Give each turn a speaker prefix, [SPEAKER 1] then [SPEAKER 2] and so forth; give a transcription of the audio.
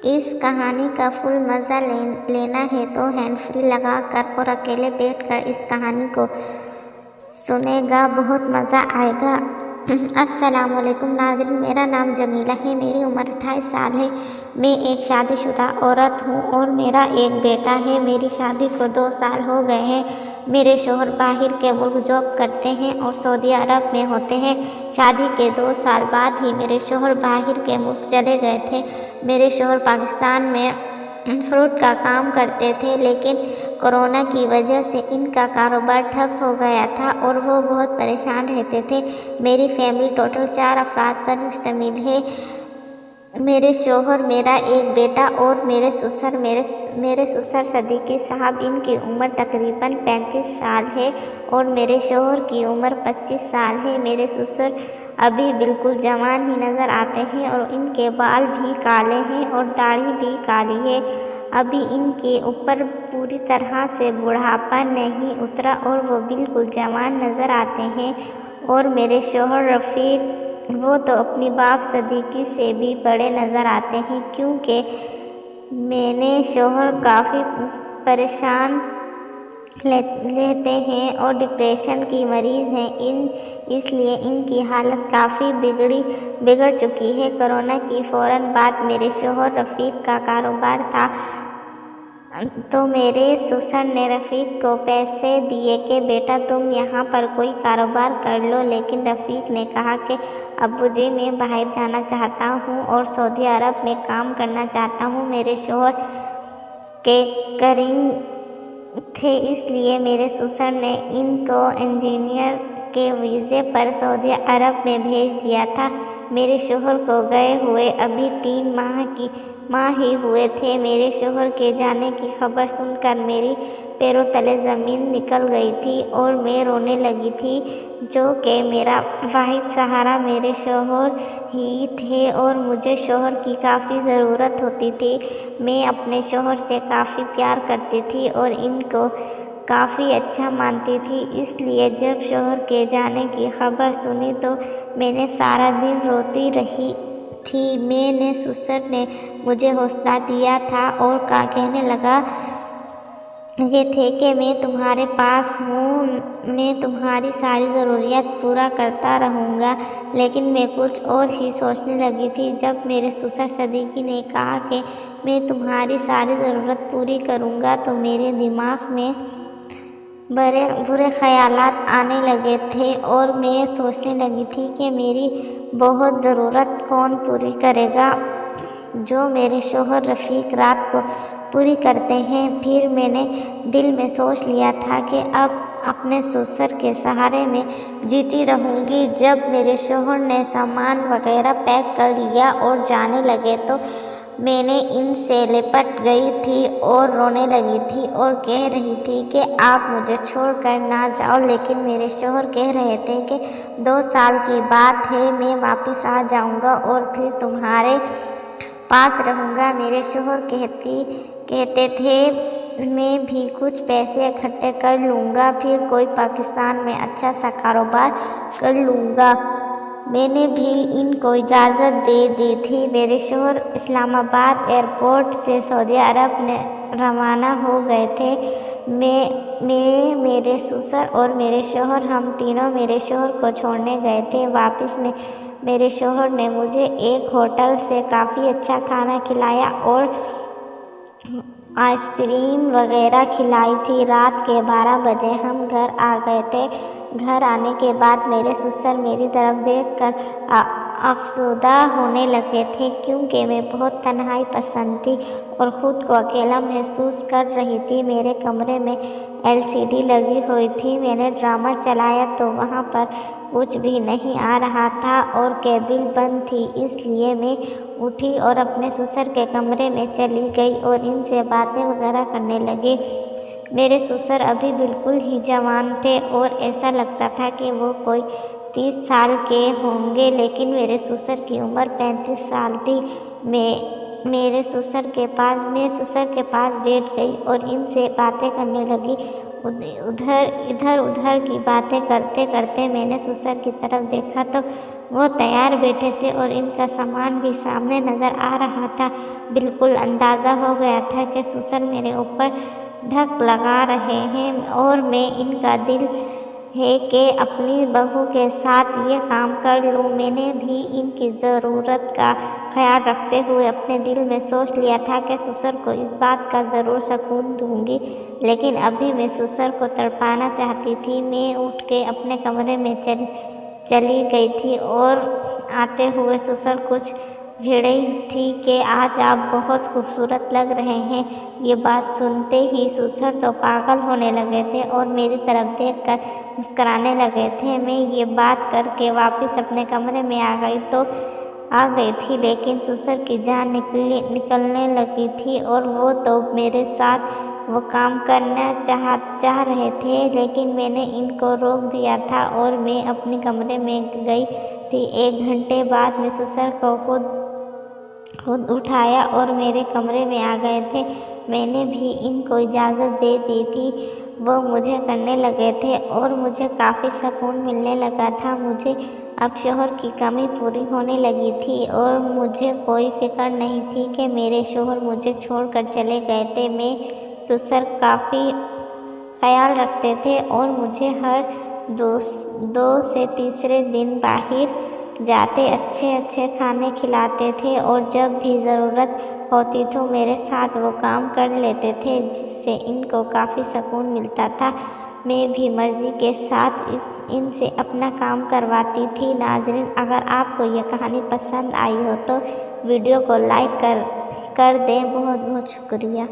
[SPEAKER 1] اس کہانی کا فل مزہ لینا ہے تو ہینڈ فری لگا کر اور اکیلے بیٹھ کر اس کہانی کو سنے گا، بہت مزہ آئے گا۔ السلام علیکم ناظرین، میرا نام جمیلہ ہے، میری عمر 28 سال ہے۔ میں ایک شادی شدہ عورت ہوں اور میرا ایک بیٹا ہے۔ میری شادی کو 2 سال ہو گئے ہیں۔ میرے شوہر باہر کے ملک جاب کرتے ہیں اور سعودی عرب میں ہوتے ہیں۔ شادی کے 2 سال بعد ہی میرے شوہر باہر کے ملک چلے گئے تھے۔ میرے شوہر پاکستان میں فروٹ کا کام کرتے تھے، لیکن کورونا کی وجہ سے ان کا کاروبار ٹھپ ہو گیا تھا اور وہ بہت پریشان رہتے تھے۔ میری فیملی ٹوٹل 4 افراد پر مشتمل ہے۔ میرے شوہر، میرا ایک بیٹا اور میرے سسر صدیقی صاحب، ان کی عمر تقریباً 35 سال ہے اور میرے شوہر کی عمر 25 سال ہے۔ میرے سسر ابھی بالکل جوان ہی نظر آتے ہیں اور ان کے بال بھی کالے ہیں اور داڑھی بھی کالی ہے۔ ابھی ان کے اوپر پوری طرح سے بڑھاپا نہیں اترا اور وہ بالکل جوان نظر آتے ہیں۔ اور میرے شوہر رفیق، وہ تو اپنی باپ صدیقی سے بھی بڑے نظر آتے ہیں، کیونکہ میں نے شوہر کافی پریشان رہتے ہیں اور ڈپریشن کی مریض ہیں، اس لیے ان کی حالت کافی بگڑ چکی ہے۔ کورونا کی فوراً بعد میرے شوہر رفیق کا کاروبار تھا تو میرے سسر نے رفیق کو پیسے دیے کہ بیٹا تم یہاں پر کوئی کاروبار کر لو، لیکن رفیق نے کہا کہ ابو جی میں باہر جانا چاہتا ہوں اور سعودی عرب میں کام کرنا چاہتا ہوں۔ میرے شوہر کیٹرنگ تھے، اس لیے میرے سسر نے ان کو انجینئر کے ویزے پر سعودی عرب میں بھیج دیا تھا۔ میرے شوہر کو گئے ہوئے ابھی 3 ماہ ہی ہوئے تھے۔ میرے شوہر کے جانے کی خبر سن کر میری پیروں تلے زمین نکل گئی تھی اور میں رونے لگی تھی، جو کہ میرا واحد سہارا میرے شوہر ہی تھے اور مجھے شوہر کی کافی ضرورت ہوتی تھی۔ میں اپنے شوہر سے کافی پیار کرتی تھی اور ان کو کافی اچھا مانتی تھی، اس لیے جب شوہر کے جانے کی خبر سنی تو میں نے سارا دن روتی رہی تھی۔ میرے سسر نے مجھے حوصلہ دیا تھا اور کہنے لگے تھے کہ میں تمہارے پاس ہوں، میں تمہاری ساری ضروریات پورا کرتا رہوں گا، لیکن میں کچھ اور ہی سوچنے لگی تھی۔ جب میرے سسر صدیقی نے کہا کہ میں تمہاری ساری ضرورت پوری کروں گا تو میرے دماغ میں برے خیالات آنے لگے تھے اور میں سوچنے لگی تھی کہ میری بہت ضرورت کون پوری کرے گا، جو میرے شوہر رفیق رات کو پوری کرتے ہیں۔ پھر میں نے دل میں سوچ لیا تھا کہ اب اپنے سسر کے سہارے میں جیتی رہوں گی۔ جب میرے شوہر نے سامان وغیرہ پیک کر لیا اور جانے لگے تو میں نے ان سے لپٹ گئی تھی اور رونے لگی تھی اور کہہ رہی تھی کہ آپ مجھے چھوڑ کر نہ جاؤ، لیکن میرے شوہر کہہ رہے تھے کہ 2 سال کی بات ہے، میں واپس آ جاؤں گا اور پھر تمہارے پاس رہوں گا۔ میرے شوہر کہتے تھے میں بھی کچھ پیسے اکٹھے کر لوں گا، پھر کوئی پاکستان میں اچھا سا کاروبار کر لوں گا۔ میں نے بھی ان کو اجازت دے دی تھی۔ میرے شوہر اسلام آباد ایئرپورٹ سے سعودی عرب روانہ ہو گئے تھے۔ میں، میرے سسر اور میرے شوہر، ہم تینوں میرے شوہر کو چھوڑنے گئے تھے۔ واپس میں میرے شوہر نے مجھے ایک ہوٹل سے کافی اچھا کھانا کھلایا اور آئس کریم وغیرہ کھلائی تھی۔ رات کے 12 بجے ہم گھر آ گئے تھے۔ گھر آنے کے بعد میرے سسر میری طرف دیکھ کر افسردہ ہونے لگے تھے، کیونکہ میں بہت تنہائی پسند تھی اور خود کو اکیلا محسوس کر رہی تھی۔ میرے کمرے میں LCD لگی ہوئی تھی۔ میں نے ڈرامہ چلایا تو وہاں پر کچھ بھی نہیں آ رہا تھا اور کیبل بند تھی، اس لیے میں اٹھی اور اپنے سسر کے کمرے میں چلی گئی اور ان سے باتیں وغیرہ کرنے لگی۔ میرے سسر ابھی بالکل ہی جوان تھے اور ایسا لگتا تھا کہ وہ کوئی 30 سال کے ہوں گے، لیکن میرے سسر کی عمر 35 سال تھی۔ میرے سسر کے پاس بیٹھ گئی اور ان سے باتیں کرنے لگی۔ ادھر ادھر کی باتیں کرتے کرتے میں نے سسر کی طرف دیکھا تو وہ تیار بیٹھے تھے اور ان کا سامان بھی سامنے نظر آ رہا تھا۔ بالکل اندازہ ہو گیا تھا کہ سسر میرے اوپر ڈھک لگا رہے ہیں اور میں ان کا دل ہے کہ اپنی بہو کے ساتھ یہ کام کر لوں۔ میں نے بھی ان کی ضرورت کا خیال رکھتے ہوئے اپنے دل میں سوچ لیا تھا کہ سسر کو اس بات کا ضرور سکون دوں گی، لیکن ابھی میں سسر کو تڑپانا چاہتی تھی۔ میں اٹھ کے اپنے کمرے میں چلی گئی تھی اور آتے ہوئے سسر کچھ جھڑی تھی کہ آج آپ بہت خوبصورت لگ رہے ہیں۔ یہ بات سنتے ہی سسر تو پاگل ہونے لگے تھے اور میری طرف دیکھ کر مسکرانے لگے تھے۔ میں یہ بات کر کے واپس اپنے کمرے میں آ گئی تھی، لیکن سسر کی جان نکلنے لگی تھی اور وہ تو میرے ساتھ وہ کام کرنا چاہ رہے تھے، لیکن میں نے ان کو روک دیا تھا اور میں اپنے کمرے میں گئی تھی۔ 1 گھنٹے بعد میں سسر کو خود اٹھایا اور میرے کمرے میں آ گئے تھے۔ میں نے بھی ان کو اجازت دے دی تھی، وہ مجھے کرنے لگے تھے اور مجھے کافی سکون ملنے لگا تھا۔ مجھے اب شوہر کی کمی پوری ہونے لگی تھی اور مجھے کوئی فکر نہیں تھی کہ میرے شوہر مجھے چھوڑ کر چلے گئے تھے۔ میں سسر کافی خیال رکھتے تھے اور مجھے ہر 2 سے تیسرے دن باہر جاتے اچھے کھانے کھلاتے تھے اور جب بھی ضرورت ہوتی تو میرے ساتھ وہ کام کر لیتے تھے، جس سے ان کو کافی سکون ملتا تھا۔ میں بھی مرضی کے ساتھ ان سے اپنا کام کرواتی تھی۔ ناظرین، اگر آپ کو یہ کہانی پسند آئی ہو تو ویڈیو کو لائک کر دیں۔ بہت بہت شکریہ۔